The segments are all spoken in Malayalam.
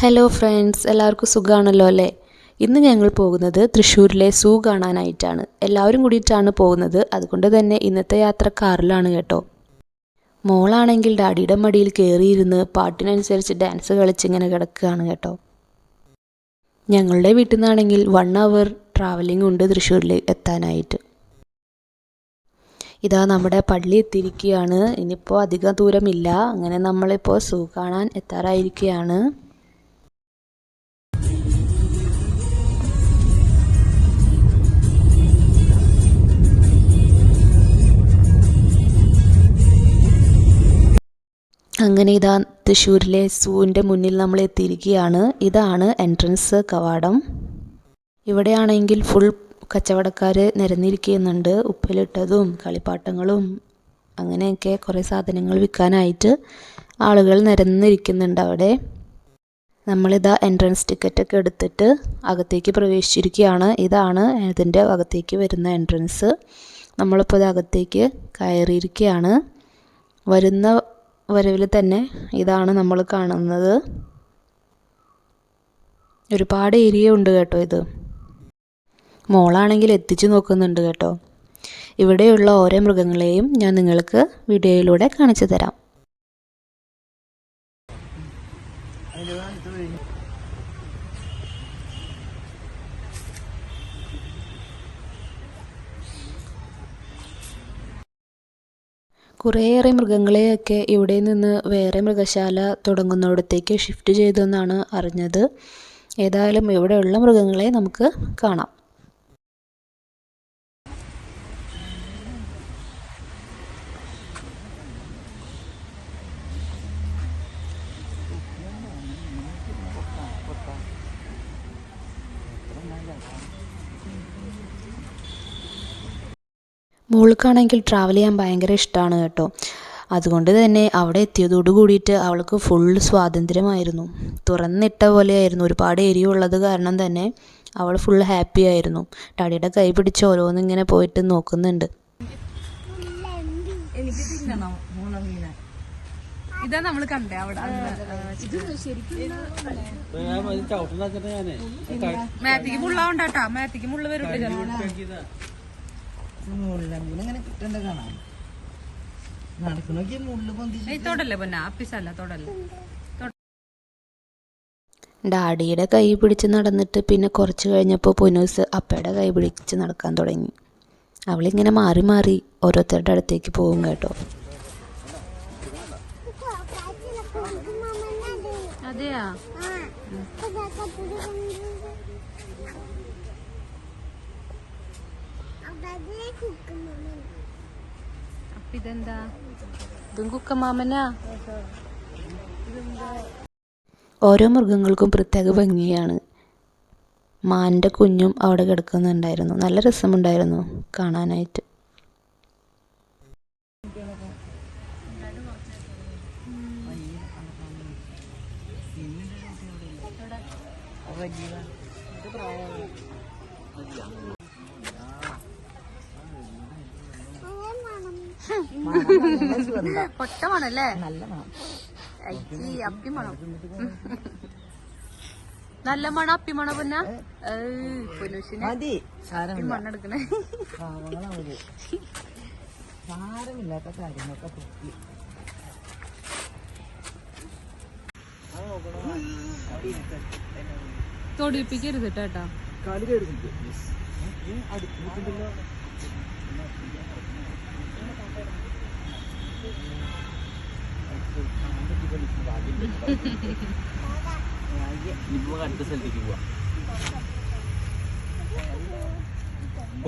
ഹലോ ഫ്രണ്ട്സ്, എല്ലാവർക്കും സുഖമാണല്ലോ അല്ലേ? ഇന്ന് ഞങ്ങൾ പോകുന്നത് തൃശ്ശൂരിലെ സൂ കാണാനായിട്ടാണ്. എല്ലാവരും കൂടിയിട്ടാണ് പോകുന്നത്. അതുകൊണ്ട് തന്നെ ഇന്നത്തെ യാത്ര കാറിലാണ് കേട്ടോ. മോളാണെങ്കിൽ ഡാഡിയുടെ മടിയിൽ കയറിയിരുന്ന് പാട്ടിനനുസരിച്ച് ഡാൻസ് കളിച്ചിങ്ങനെ കിടക്കുകയാണ് കേട്ടോ. ഞങ്ങളുടെ വീട്ടിൽ നിന്നാണെങ്കിൽ 1 അവർ ട്രാവലിംഗ് ഉണ്ട് തൃശ്ശൂരിൽ എത്താനായിട്ട്. ഇതാ നമ്മുടെ പള്ളി എത്തിയിരിക്കുകയാണ്. ഇനിയിപ്പോൾ അധികം ദൂരമില്ല. അങ്ങനെ നമ്മളിപ്പോൾ സൂ കാണാൻ എത്താറായിരിക്കുകയാണ്. അങ്ങനെ ഇതാ തൃശ്ശൂരിലെ സൂവിൻ്റെ മുന്നിൽ നമ്മൾ എത്തിയിരിക്കുകയാണ്. ഇതാണ് എൻട്രൻസ് കവാടം. ഇവിടെയാണെങ്കിൽ ഫുൾ കച്ചവടക്കാർ നിരന്നിരിക്കുന്നുണ്ട്. ഉപ്പിലിട്ടതും കളിപ്പാട്ടങ്ങളും അങ്ങനെയൊക്കെ കുറേ സാധനങ്ങൾ വിൽക്കാനായിട്ട് ആളുകൾ നിരന്നിരിക്കുന്നുണ്ട് അവിടെ. നമ്മളിതാ എൻട്രൻസ് ടിക്കറ്റൊക്കെ എടുത്തിട്ട് അകത്തേക്ക് പ്രവേശിച്ചിരിക്കുകയാണ്. ഇതാണ് ഇതിൻ്റെ അകത്തേക്ക് വരുന്ന എൻട്രൻസ്. നമ്മളിപ്പോൾ ഇത് അകത്തേക്ക് കയറിയിരിക്കുകയാണ്. വരുന്ന വരവിൽ തന്നെ ഇതാണ് നമ്മൾ കാണുന്നത്. ഒരുപാട് ഏരിയ ഉണ്ട് കേട്ടോ. ഇത് മോളാണെങ്കിൽ എത്തിച്ചു നോക്കുന്നുണ്ട് കേട്ടോ. ഇവിടെയുള്ള ഓരോ മൃഗങ്ങളെയും ഞാൻ നിങ്ങൾക്ക് വീഡിയോയിലൂടെ കാണിച്ചു തരാം. കുറേയേറെ മൃഗങ്ങളെയൊക്കെ ഇവിടെ നിന്ന് വേറെ മൃഗശാല തുടങ്ങുന്നിടത്തേക്ക് ഷിഫ്റ്റ് ചെയ്തെന്നാണ് അറിഞ്ഞത്. ഏതായാലും ഇവിടെയുള്ള മൃഗങ്ങളെ നമുക്ക് കാണാം. മോൾക്കാണെങ്കിൽ ട്രാവൽ ചെയ്യാൻ ഭയങ്കര ഇഷ്ടമാണ് കേട്ടോ. അതുകൊണ്ട് തന്നെ അവിടെ എത്തിയതോട് കൂടിയിട്ട് അവൾക്ക് ഫുൾ സ്വാതന്ത്ര്യമായിരുന്നു. തുറന്നിട്ട പോലെയായിരുന്നു. ഒരുപാട് ഏരിയ ഉള്ളത് കാരണം തന്നെ അവൾ ഫുൾ ഹാപ്പി ആയിരുന്നു. ഡാഡിയുടെ കൈ പിടിച്ച് ഓരോന്നിങ്ങനെ പോയിട്ട് നോക്കുന്നുണ്ട്. ഇതാ നമ്മൾ കണ്ടേ അവിടെ മാത്തിക്ക് മുള്ളാണ്ടാട്ടാ. മാത്തിക്ക് മുള്ള വരും. തൊടല്ലേ പൊന്ന അപ്പിസല്ല തൊടല്ലേ. ഡാഡിയുടെ കൈ പിടിച്ച് നടന്നിട്ട് പിന്നെ കുറച്ച് കഴിഞ്ഞപ്പോൾ പൊന്നൂസ് അപ്പയുടെ കൈ പിടിച്ച് നടക്കാൻ തുടങ്ങി. അവളിങ്ങനെ മാറി മാറി ഓരോരുത്തരുടെ അടുത്തേക്ക് പോകും കേട്ടോ. അതെയാ? ഇതെന്താ? ഇതും കുക്കമാമനാ. ഓരോ മൃഗങ്ങൾക്കും പ്രത്യേക ഭംഗിയാണ്. മാൻ്റെ കുഞ്ഞും അവിടെ കിടക്കുന്നുണ്ടായിരുന്നു. നല്ല രസമുണ്ടായിരുന്നു കാണാനായിട്ട്. പൊട്ടമാണല്ലേ? നല്ല അപ്പി മണം. നല്ല മണം അപ്പി മണം. പിന്നെ പൊന്നൂസിന് മണ്ണെടുക്കണേ. സാരമില്ലാത്ത കാര്യങ്ങളൊക്കെ തൊടിപ്പിക്കരുത് കേട്ടാ.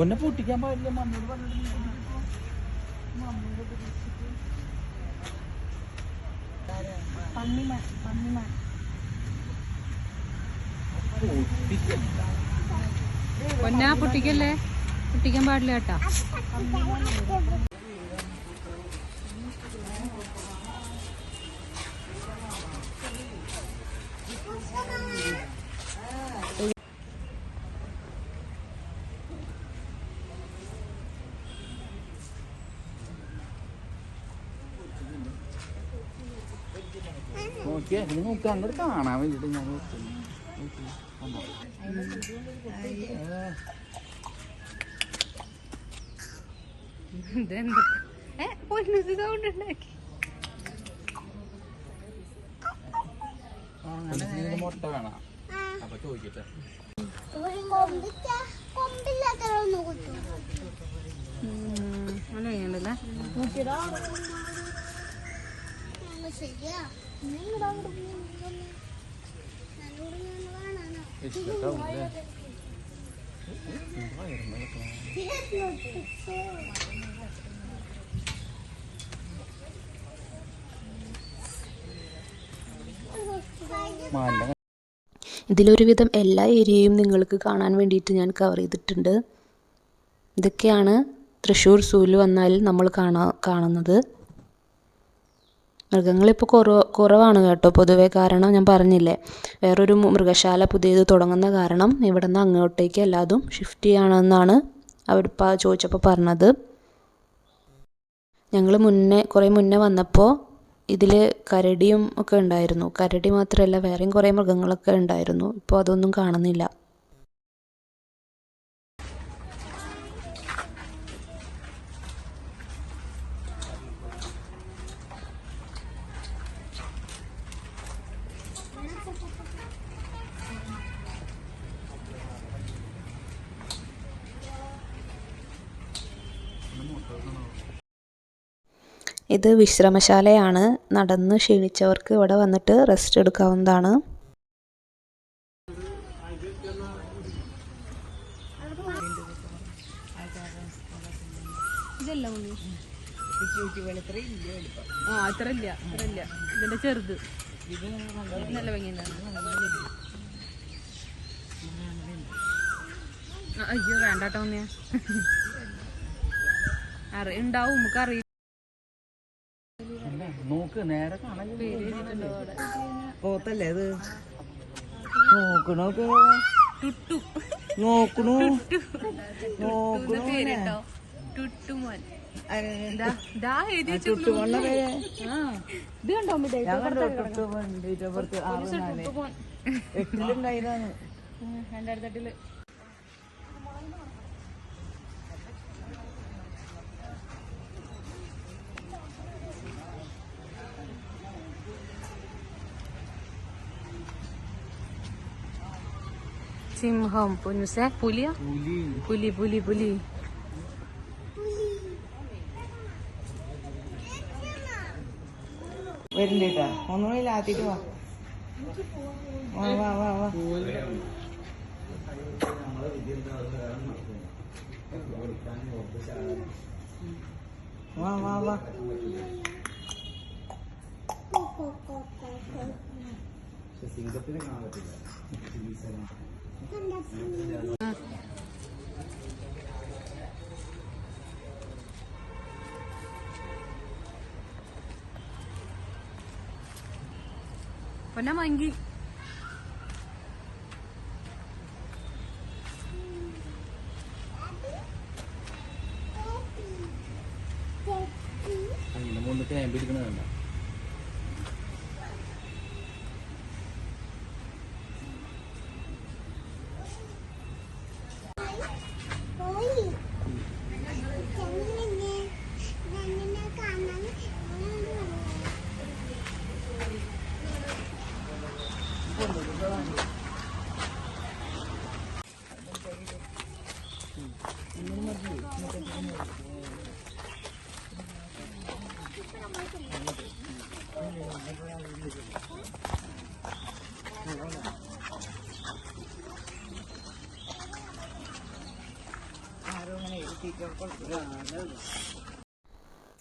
ഒന്നെ പൊട്ടിക്കാൻ പാടില്ല. മമ്മൂട് പൊന്നാ പൊട്ടിക്കല്ലേ. പൊട്ടിക്കാൻ പാടില്ല കേട്ടാ. നോക്കിയാ നീ നോക്കി അങ്ങോട്ട് കാണാൻ വേണ്ടിട്ട് ഞാൻ മുട്ട വേണം അപ്പൊ ചോദിക്കട്ടെ ഇഷ്ടട്ടാവൂല്ലേ മാലിന്യം ഇതിലൊരുവിധം എല്ലാ ഏരിയയും നിങ്ങൾക്ക് കാണാൻ വേണ്ടിയിട്ട് ഞാൻ കവർ ചെയ്തിട്ടുണ്ട്. ഇതൊക്കെയാണ് തൃശ്ശൂർ സൂവിൽ വന്നാൽ നമ്മൾ കാണുന്നത്. മൃഗങ്ങളിപ്പോൾ കുറവാണ് കേട്ടോ പൊതുവേ. കാരണം ഞാൻ പറഞ്ഞില്ലേ, വേറൊരു മൃഗശാല പുതിയത് തുടങ്ങുന്ന കാരണം ഇവിടെ നിന്ന് അങ്ങോട്ടേക്ക് എല്ലാതും ഷിഫ്റ്റ് ചെയ്യണമെന്നാണ് അവർ ചോദിച്ചപ്പോൾ പറഞ്ഞത്. ഞങ്ങൾ കുറേ മുന്നേ വന്നപ്പോൾ ഇതിൽ കരടിയും ഒക്കെ ഉണ്ടായിരുന്നു. കരടി മാത്രമല്ല വേറെയും കുറേ മൃഗങ്ങളൊക്കെ ഉണ്ടായിരുന്നു. ഇപ്പോൾ അതൊന്നും കാണുന്നില്ല. ഇത് വിശ്രമശാലയാണ്. നടന്ന് ക്ഷീണിച്ചവർക്ക് ഇവിടെ വന്നിട്ട് റെസ്റ്റ് എടുക്കാവുന്നതാണ്. ഇതിന്റെ ചെറുത് നല്ല ഭംഗിയുണ്ടാണ്. അയ്യോ വേണ്ടാട്ടോ ഉണ്ടാവും നമുക്ക് അറിയാം. നോക്ക് നേരെ കാണാൻ പോത്തല്ലേ അത് നോക്കണോ നോക്കണു പേരുണ്ടോ ടുട്ടുമോൻ. എട്ടിലുണ്ടായതാണ് 2008. സിംഹം പുനുസെ പുലിയ പുലി പുലി പുലി വരില്ലേട്ടാ ഒന്നുകൂടി ലാത്തിട്ട് വാ വാ വാ വാ വാ വാ വാ സിംഗത്തിന് കാണാൻ പറ്റില്ല. പൊന്ന മങ്കി അങ്ങനെ മൂന്ന് ക്യാമ്പിരിക്കണ വേണ്ട.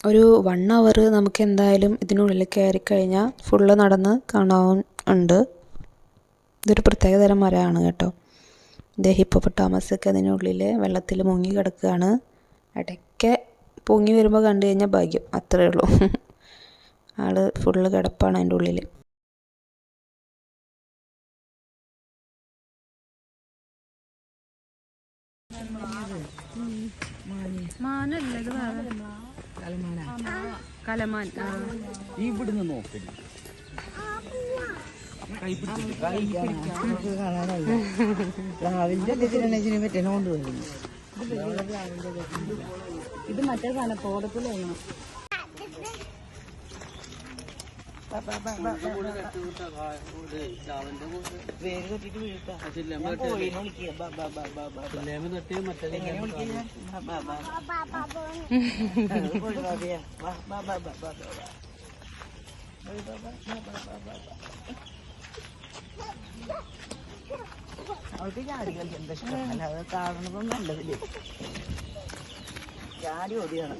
ഒരു 1 hour നമുക്ക് എന്തായാലും ഇതിനുള്ളിൽ കയറി കഴിഞ്ഞാൽ ഫുള്ള് നടന്ന് കാണാവുന്നുണ്ട്. ഇതൊരു പ്രത്യേകതരം മരമാണ് കേട്ടോ. ഇത് ഹിപ്പോപ്പൊട്ടാമസൊക്കെ അതിനുള്ളിൽ വെള്ളത്തിൽ മുങ്ങി കിടക്കുകയാണ്. ഇടയ്ക്ക് പൊങ്ങി വരുമ്പോൾ കണ്ടു കഴിഞ്ഞാൽ ഭാഗ്യം, അത്രയേ ഉള്ളൂ. ആൾ ഫുള്ള് കിടപ്പാണ് അതിൻ്റെ ഉള്ളിൽ. മാനല്ലേ ഇത് വേറെ കലമാൻ. ഇവിടുന്ന് നോക്കില്ല നമുക്ക് കാണാനല്ല. രാവിലെ ഇതിനെ പറ്റേ നോണ്ട് വരുന്നു. ഇത് മറ്റേ സാധനം തോടത്തിലാണ്. വേര് കെട്ടിട്ട് വീഴ്ത്താം. അവർക്ക് ചാടി കളിക്കാൻ ഇഷ്ടം. അല്ലാതെ കാണുന്നതും നല്ലതില്ലേ. ചാടി ഓടിയാണ്.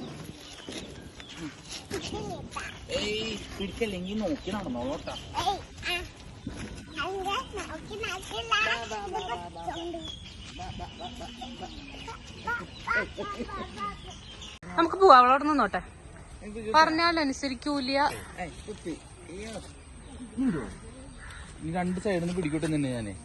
പിടിക്കല്ലെങ്കിൽ നോക്കി നടന്നോളോട്ടാ. നമുക്ക് പോവാ, അവളോട് നിന്നോട്ടെ. പറഞ്ഞാലനുസരിക്കൂല. ഈ രണ്ട് സൈഡിൽ നിന്ന് പിടിക്കോട്ടെ തന്നെ ഞാനേ.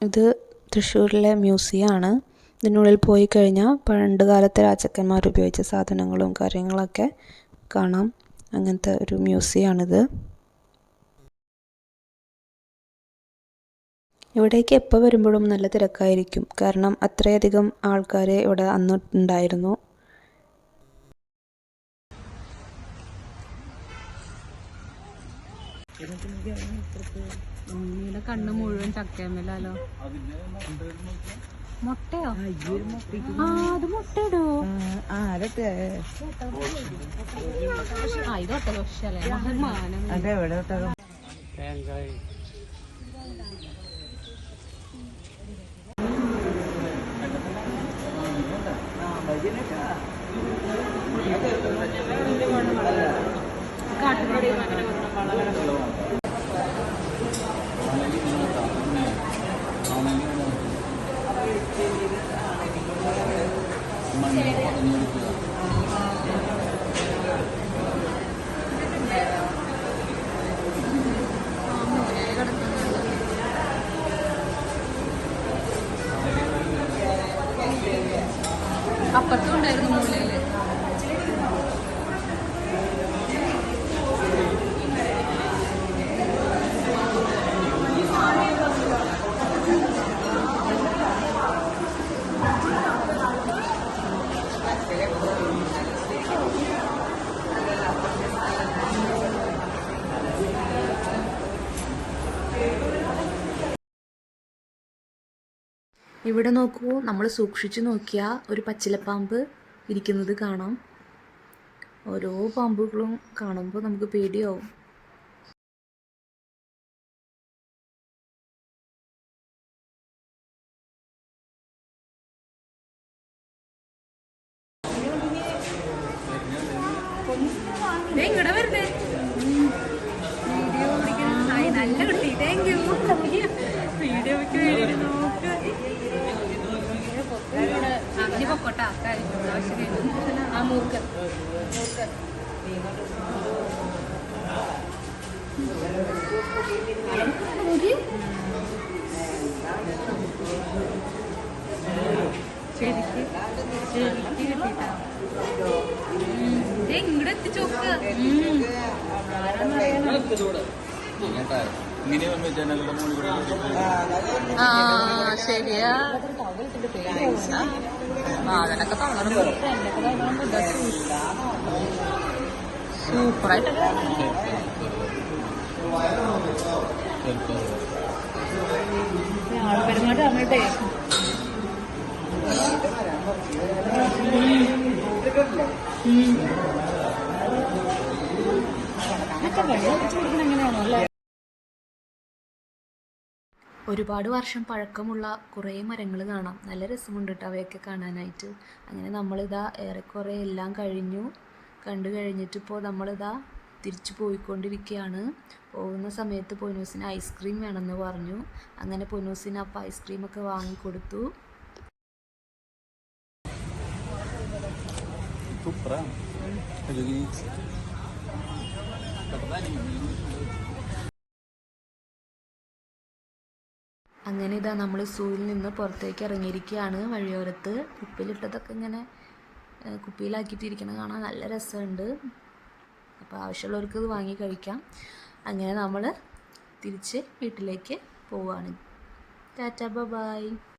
ഇത് തൃശ്ശൂരിലെ മ്യൂസിയമാണ്. ഇതിനുള്ളിൽ പോയി കഴിഞ്ഞാൽ പണ്ട് കാലത്തെ രാജാക്കന്മാർ ഉപയോഗിച്ച സാധനങ്ങളും കാര്യങ്ങളൊക്കെ കാണാം. അങ്ങനത്തെ ഒരു മ്യൂസിയമാണിത്. ഇവിടേക്ക് എപ്പോൾ വരുമ്പോഴും നല്ല തിരക്കായിരിക്കും. കാരണം അത്രയധികം ആൾക്കാർ ഇവിടെ അന്ന് ഉണ്ടായിരുന്നു. ഉണ്ണിയുടെ കണ്ണ് മുഴുവൻ ചക്കയമ്മലാലോ. മുട്ടയോ? അത് മുട്ടയിടോ? ഇതൊട്ടെ ദോഷല്ലേ മാനം. അതെവിടെ കാട്ടുപടി അപ്പുറത്തും ഉണ്ടായിരുന്നു മൂലയില്. ഇവിടെ നോക്കൂ, നമ്മൾ സൂക്ഷിച്ചു നോക്കിയാൽ ഒരു പച്ചിലപ്പാമ്പ് ഇരിക്കുന്നത് കാണാം. ഓരോ പാമ്പുകളും കാണുമ്പോൾ നമുക്ക് പേടിയാവും. ഇങ്ങടെ വരുന്നേ വീഡിയോ പിടിക്കാൻ നല്ല കുട്ടി. Thank you. വീഡിയോക്ക് വേണ്ടി നോക്ക്. അങ്ങനെ പൊക്കോട്ടെ. ആ മൂക്ക് ശരിക്ക് കിട്ടിട്ടാ. ഇങ്ങടെ എത്തിച്ചോക്ക്. ആ ശരിയാ. അതിനൊക്കെ സൂപ്പറായിട്ടൊക്കെ ആൾപെരുമാറ്റം പറഞ്ഞിട്ടേ. വെള്ളം വെച്ച് കൊടുക്കുന്ന എങ്ങനെയാണോ അല്ലേ? ഒരുപാട് വർഷം പഴക്കമുള്ള കുറേ മരങ്ങൾ കാണാം. നല്ല രസമുണ്ട് കേട്ടോ അവയൊക്കെ കാണാനായിട്ട്. അങ്ങനെ നമ്മളിതാ ഏറെക്കുറെ എല്ലാം കണ്ടു കഴിഞ്ഞിട്ട് ഇപ്പോൾ നമ്മളിതാ തിരിച്ചു പോയിക്കൊണ്ടിരിക്കുകയാണ്. പോകുന്ന സമയത്ത് പൊന്നൂസിന് ഐസ്ക്രീം വേണമെന്ന് പറഞ്ഞു. അങ്ങനെ പൊന്നൂസിന് അപ്പോൾ ഐസ്ക്രീമൊക്കെ വാങ്ങിക്കൊടുത്തു. സൂപ്പറാ. അങ്ങനെ ഇതാ നമ്മൾ സൂവിൽ നിന്ന് പുറത്തേക്ക് ഇറങ്ങിയിരിക്കുകയാണ്. വഴിയോരത്ത് ഉപ്പിലിട്ടതൊക്കെ ഇങ്ങനെ കുപ്പിയിലാക്കിയിട്ടിരിക്കുന്നത് കാണാൻ നല്ല രസമുണ്ട്. അപ്പോൾ ആവശ്യമുള്ളവർക്ക് ഇത് വാങ്ങി കഴിക്കാം. അങ്ങനെ നമ്മൾ തിരിച്ച് വീട്ടിലേക്ക് പോവുകയാണ്. Tata bye.